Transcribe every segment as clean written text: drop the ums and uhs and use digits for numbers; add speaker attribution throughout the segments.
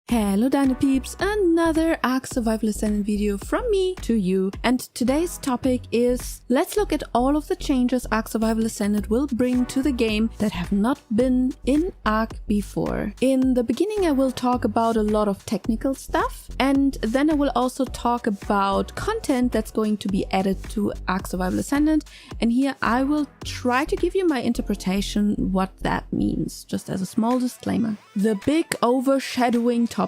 Speaker 1: Hello Dino Peeps, another Ark Survival Ascendant video from me to you, and today's topic is let's look at all of the changes Ark Survival Ascendant will bring to the game that have not been in Ark before. In the beginning I will talk about a lot of technical stuff, and then I will also talk about content that's going to be added to Ark Survival Ascendant, and here I will try to give you my interpretation what that means, just as a small disclaimer. The big overshadowing topic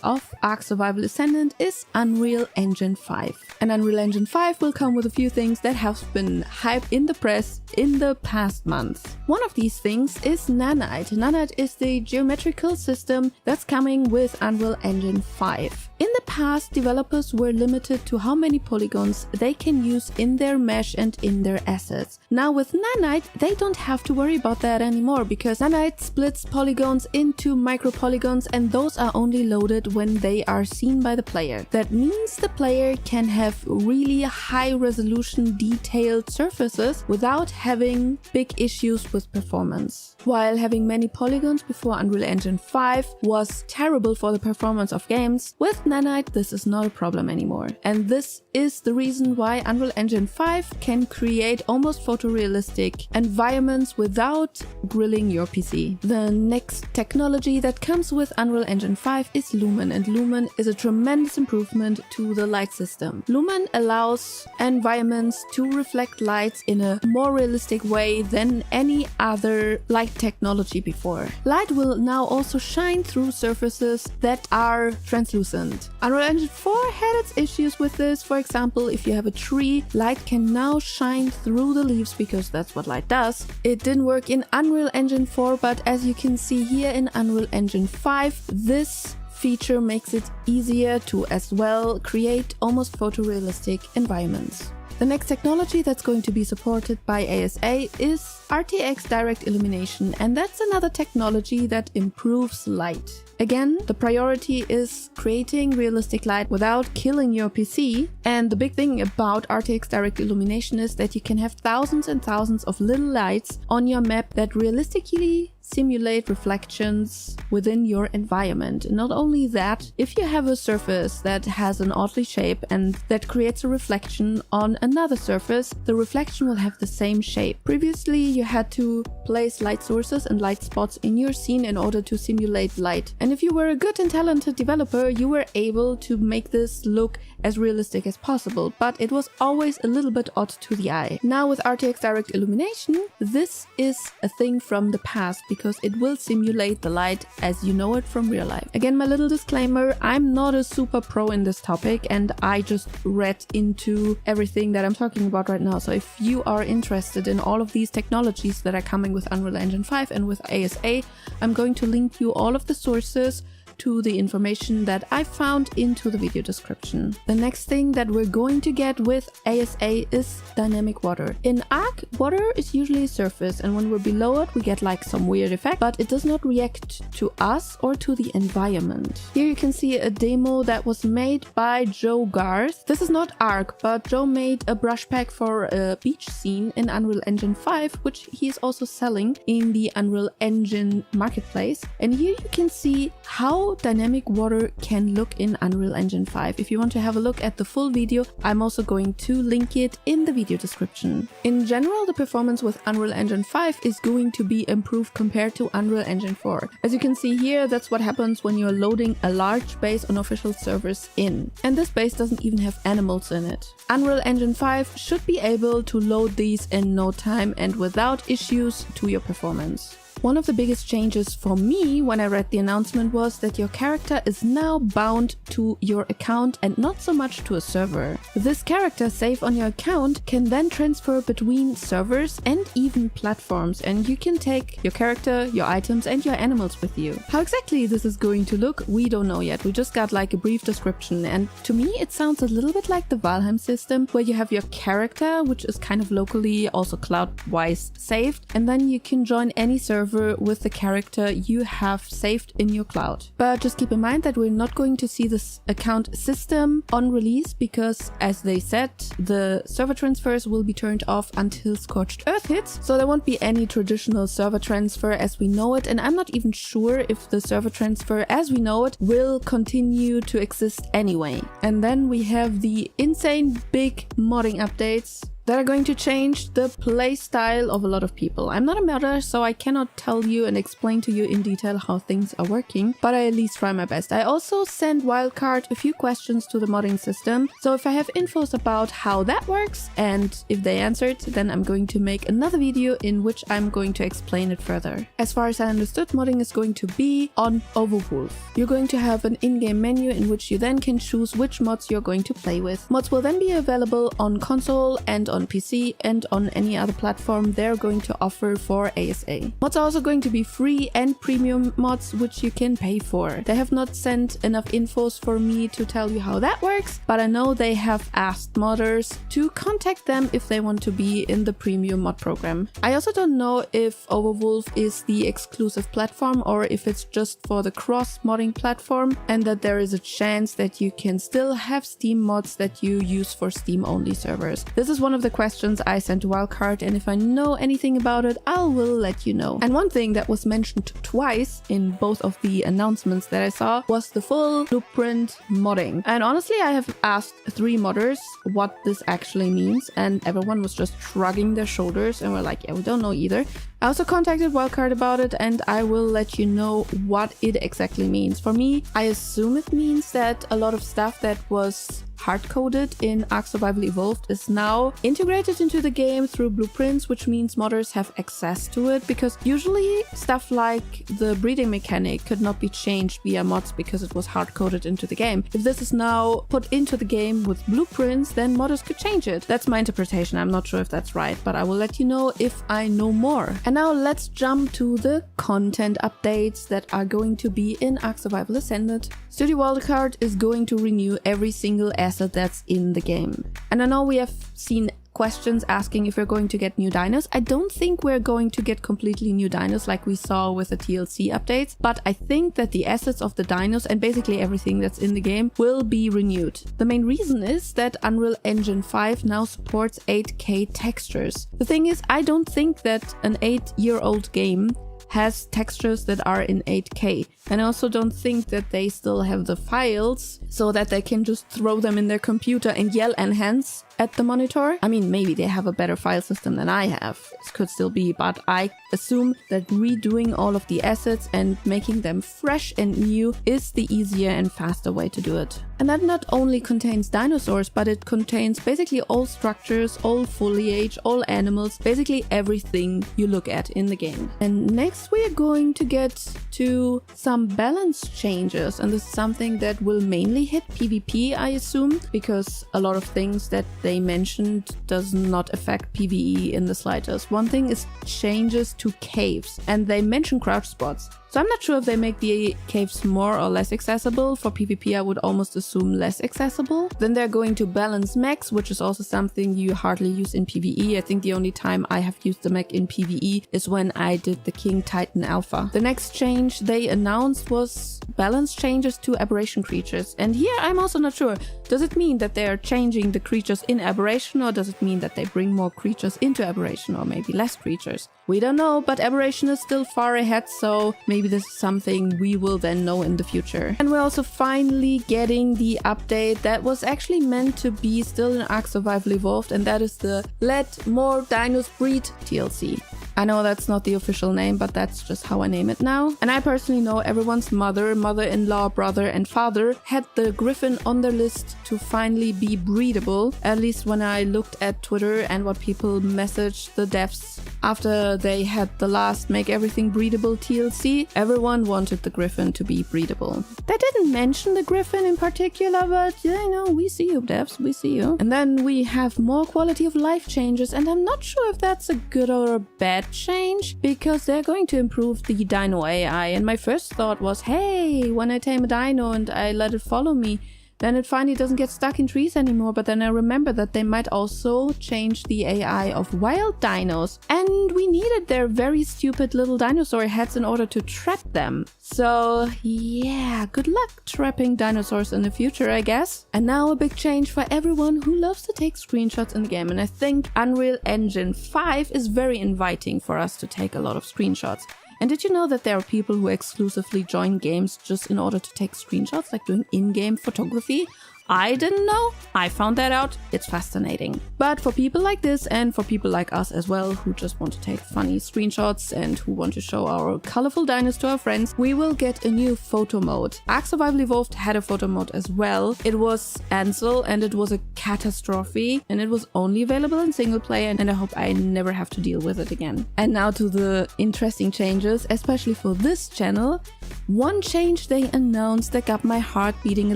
Speaker 1: of Ark Survival Ascendant is Unreal Engine 5. And Unreal Engine 5 will come with a few things that have been hyped in the press in the past months. One of these things is Nanite. Nanite is the geometrical system that's coming with Unreal Engine 5. In the past, developers were limited to how many polygons they can use in their mesh and in their assets. Now with Nanite, they don't have to worry about that anymore because Nanite splits polygons into micropolygons, and those are only loaded when they are seen by the player. That means the player can have really high resolution detailed surfaces without having big issues with performance. While having many polygons before Unreal Engine 5 was terrible for the performance of games, with Nanite this is not a problem anymore. And this is the reason why Unreal Engine 5 can create almost photorealistic environments without grilling your PC. The next technology that comes with Unreal Engine 5 is Lumen, and Lumen is a tremendous improvement to the light system. Lumen allows environments to reflect lights in a more realistic way than any other light technology before. Light will now also shine through surfaces that are translucent. Unreal Engine 4 had its issues with this. For example, if you have a tree, light can now shine through the leaves because that's what light does. It didn't work in Unreal Engine 4, but as you can see here in Unreal Engine 5, this feature makes it easier to as well create almost photorealistic environments. The next technology that's going to be supported by ASA is RTX Direct Illumination, and that's another technology that improves light. Again, the priority is creating realistic light without killing your PC, and the big thing about RTX Direct Illumination is that you can have thousands and thousands of little lights on your map that realistically simulate reflections within your environment. And not only that, if you have a surface that has an oddly shape and that creates a reflection on another surface, the reflection will have the same shape. Previously, you had to place light sources and light spots in your scene in order to simulate light. And if you were a good and talented developer, you were able to make this look as realistic as possible, but it was always a little bit odd to the eye. Now with RTX Direct Illumination, this is a thing from the past because it will simulate the light as you know it from real life. Again, my little disclaimer, I'm not a super pro in this topic and I just read into everything that I'm talking about right now. So if you are interested in all of these technologies that are coming with Unreal Engine 5 and with ASA, I'm going to link you all of the sources to the information that I found into the video description. The next thing that we're going to get with ASA is dynamic water. In Ark, water is usually a surface, and when we're below it we get like some weird effect, but it does not react to us or to the environment. Here you can see a demo that was made by Joe Garth. This is not Ark, but Joe made a brush pack for a beach scene in Unreal Engine 5, which he is also selling in the Unreal Engine marketplace. And here you can see how dynamic water can look in Unreal Engine 5. If you want to have a look at the full video, I'm also going to link it in the video description. In general, the performance with Unreal Engine 5 is going to be improved compared to Unreal Engine 4. As you can see here, that's what happens when you're loading a large base on official servers in. And this base doesn't even have animals in it. Unreal Engine 5 should be able to load these in no time and without issues to your performance. One of the biggest changes for me when I read the announcement was that your character is now bound to your account and not so much to a server. This character saved on your account can then transfer between servers and even platforms, and you can take your character, your items and your animals with you. How exactly this is going to look, we don't know yet. We just got like a brief description, and to me it sounds a little bit like the Valheim system, where you have your character, which is kind of locally also cloud-wise saved, and then you can join any server server with the character you have saved in your cloud. But just keep in mind that we're not going to see this account system on release because, as they said, the server transfers will be turned off until Scorched Earth hits, so there won't be any traditional server transfer as we know it, and I'm not even sure if the server transfer as we know it will continue to exist anyway. And then we have the insane big modding updates that are going to change the play style of a lot of people. I'm not a modder, so I cannot tell you and explain to you in detail how things are working, but I at least try my best. I also sent Wildcard a few questions to the modding system, so if I have infos about how that works and if they answered, then I'm going to make another video in which I'm going to explain it further. As far as I understood, modding is going to be on Overwolf. You're going to have an in-game menu in which you then can choose which mods you're going to play with. Mods will then be available on console and on PC and on any other platform they're going to offer for ASA. Mods are also going to be free and premium mods which you can pay for. They have not sent enough infos for me to tell you how that works, but I know they have asked modders to contact them if they want to be in the premium mod program. I also don't know if Overwolf is the exclusive platform or if it's just for the cross modding platform, and that there is a chance that you can still have Steam mods that you use for Steam only servers. This is one of the questions I sent to Wildcard, and if I know anything about it, I will let you know. And one thing that was mentioned twice in both of the announcements that I saw was the full blueprint modding. And honestly, I have asked 3 modders what this actually means, and everyone was just shrugging their shoulders and were like, yeah, we don't know either. I also contacted Wildcard about it, and I will let you know what it exactly means. For me, I assume it means that a lot of stuff that was hard-coded in Ark Survival Evolved is now integrated into the game through blueprints, which means modders have access to it, because usually stuff like the breeding mechanic could not be changed via mods because it was hard-coded into the game. If this is now put into the game with blueprints, then modders could change it. That's my interpretation. I'm not sure if that's right, but I will let you know if I know more. And now let's jump to the content updates that are going to be in Ark Survival Ascended. Studio Wildcard is going to renew every single asset that's in the game. And I know we have seen questions asking if we're going to get new dinos. I don't think we're going to get completely new dinos like we saw with the TLC updates, but I think that the assets of the dinos and basically everything that's in the game will be renewed. The main reason is that Unreal Engine 5 now supports 8K textures. The thing is, I don't think that an 8-year-old game has textures that are in 8K. And I also don't think that they still have the files so that they can just throw them in their computer and yell enhance at the monitor. I mean, maybe they have a better file system than I have. This could still be, but I assume that redoing all of the assets and making them fresh and new is the easier and faster way to do it. And that not only contains dinosaurs, but it contains basically all structures, all foliage, all animals, basically everything you look at in the game. And next we are going to get to some balance changes, and this is something that will mainly hit PvP, I assume, because a lot of things that they mentioned does not affect PvE in the slightest. One thing is changes to caves, and they mention crouch spots. So I'm not sure if they make the caves more or less accessible. For PvP, I would almost assume less accessible. Then they're going to balance mechs, which is also something you hardly use in PvE. I think the only time I have used the mech in PvE is when I did the King Titan Alpha. The next change they announced was balance changes to aberration creatures. And here I'm also not sure. Does it mean that they're changing the creatures in aberration, or does it mean that they bring more creatures into aberration, or maybe less creatures? We don't know, but aberration is still far ahead, so maybe this is something we will then know in the future. And we're also finally getting the update that was actually meant to be still in Ark Survival Evolved, and that is the Let More Dinos Breed DLC. I know that's not the official name, but that's just how I name it now. And I personally know everyone's mother, mother-in-law, brother and father had the griffin on their list to finally be breedable. At least when I looked at Twitter and what people messaged the devs after they had the last Make Everything Breedable TLC, everyone wanted the griffin to be breedable. They didn't mention the griffin in particular, but yeah, you know, we see you devs, we see you. And then we have more quality of life changes, and I'm not sure if that's a good or a bad change, because they're going to improve the dino AI. And my first thought was, hey, when I tame a dino and I let it follow me, Then it finally doesn't get stuck in trees anymore, but then I remember that they might also change the AI of wild dinos. And we needed their very stupid little dinosaur heads in order to trap them. So yeah, good luck trapping dinosaurs in the future, I guess. And now a big change for everyone who loves to take screenshots in the game. And I think Unreal Engine 5 is very inviting for us to take a lot of screenshots. And did you know that there are people who exclusively join games just in order to take screenshots, like doing in-game photography? I didn't know. I found that out. It's fascinating. But for people like this and for people like us as well, who just want to take funny screenshots and who want to show our colorful dinos to our friends, we will get a new photo mode. Ark Survival Evolved had a photo mode as well. It was Ansel and it was a catastrophe and it was only available in single player, and I hope I never have to deal with it again. And now to the interesting changes, especially for this channel. One change they announced that got my heart beating a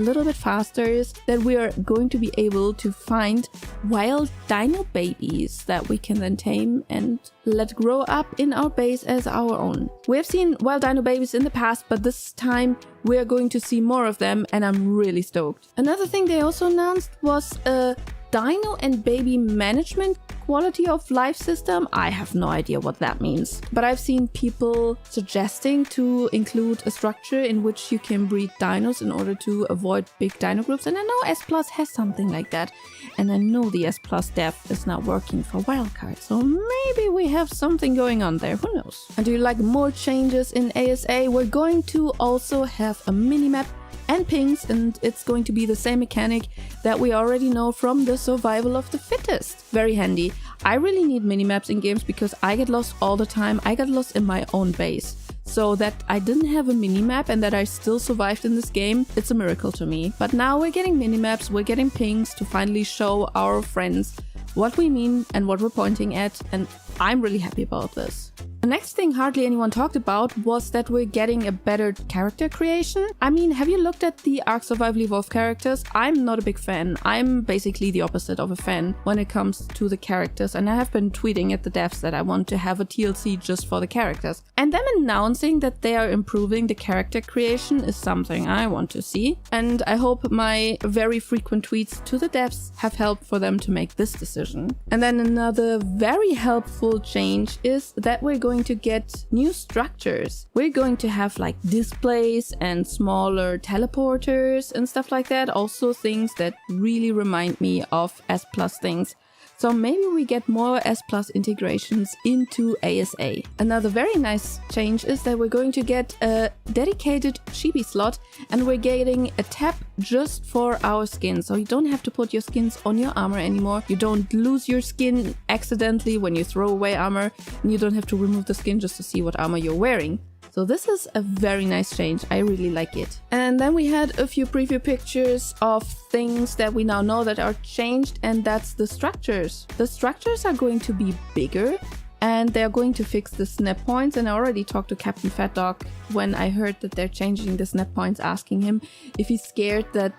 Speaker 1: little bit faster is that we are going to be able to find wild dino babies that we can then tame and let grow up in our base as our own. We have seen wild dino babies in the past, but this time we are going to see more of them, and I'm really stoked. Another thing they also announced was a dino and baby management quality of life system. I have no idea what that means, but I've seen people suggesting to include a structure in which you can breed dinos in order to avoid big dino groups, and I know S Plus has something like that, and I know the S Plus dev is now working for Wildcard, so maybe we have something going on there, who knows. And do you like more changes in ASA? We're going to also have a minimap and pings, and it's going to be the same mechanic that we already know from the Survival of the Fittest. Very handy. I really need minimaps in games because I get lost all the time. I got lost in my own base. So that I didn't have a minimap and that I still survived in this game, it's a miracle to me. But now we're getting minimaps, we're getting pings to finally show our friends what we mean and what we're pointing at, and I'm really happy about this. The next thing hardly anyone talked about was that we're getting a better character creation. I mean, have you looked at the Ark Survival Evolved characters? I'm not a big fan. I'm basically the opposite of a fan when it comes to the characters, and I have been tweeting at the devs that I want to have a TLC just for the characters. And them announcing that they are improving the character creation is something I want to see, and I hope my very frequent tweets to the devs have helped for them to make this decision. And then another very helpful change is that we're going to get new structures. We're going to have like displays and smaller teleporters and stuff like that. Also things that really remind me of S Plus things. So maybe we get more S Plus integrations into ASA. Another very nice change is that we're going to get a dedicated chibi slot, and we're getting a tab just for our skin. So you don't have to put your skins on your armor anymore. You don't lose your skin accidentally when you throw away armor, and you don't have to remove the skin just to see what armor you're wearing. So this is a very nice change. I really like it. And then we had a few preview pictures of things that we now know that are changed, and that's the structures. The structures are going to be bigger, and they're going to fix the snap points. And I already talked to Captain Fat Dog when I heard that they're changing the snap points, asking him if he's scared that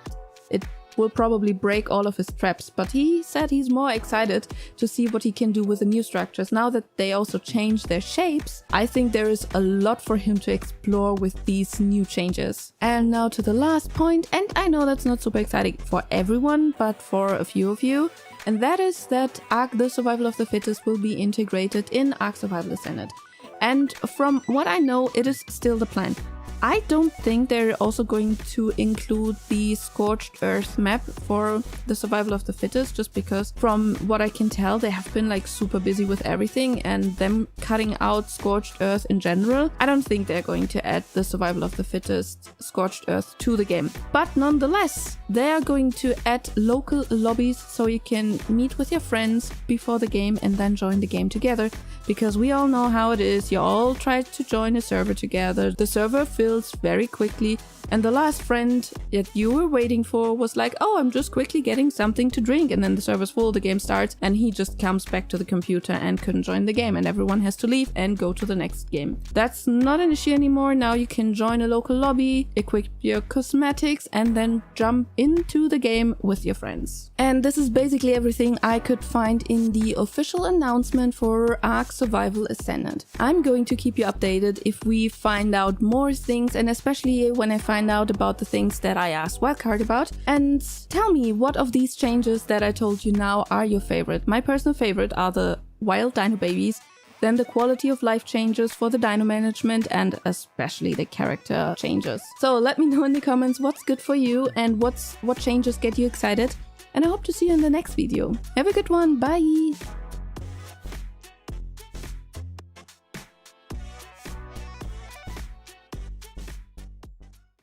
Speaker 1: it will probably break all of his traps, but he said he's more excited to see what he can do with the new structures. Now that they also changed their shapes, I think there is a lot for him to explore with these new changes. And now to the last point, and I know that's not super exciting for everyone, but for a few of you, and that is that Ark the Survival of the Fittest will be integrated in Ark Survival Ascended. And from what I know, it is still the plan. I don't think they're also going to include the Scorched Earth map for the Survival of the Fittest, just because from what I can tell, they have been like super busy with everything, and them cutting out Scorched Earth in general. I don't think they're going to add the Survival of the Fittest Scorched Earth to the game. But nonetheless, they are going to add local lobbies so you can meet with your friends before the game and then join the game together. Because we all know how it is, you all try to join a server together, the server fills very quickly, and the last friend that you were waiting for was like, oh, I'm just quickly getting something to drink, and then the server's full, the game starts, and he just comes back to the computer and couldn't join the game, and everyone has to leave and go to the next game. That's not an issue anymore. Now you can join a local lobby, equip your cosmetics, and then jump into the game with your friends. And this is basically everything I could find in the official announcement for Ark Survival Ascended. I'm going to keep you updated if we find out more things things, and especially when I find out about the things that I asked Wildcard about. And tell me what of these changes that I told you now are your favorite. My personal favorite are the wild dino babies, then the quality of life changes for the dino management, and especially the character changes. So let me know in the comments what's good for you and what changes get you excited. And I hope to see you in the next video. Have a good one, bye!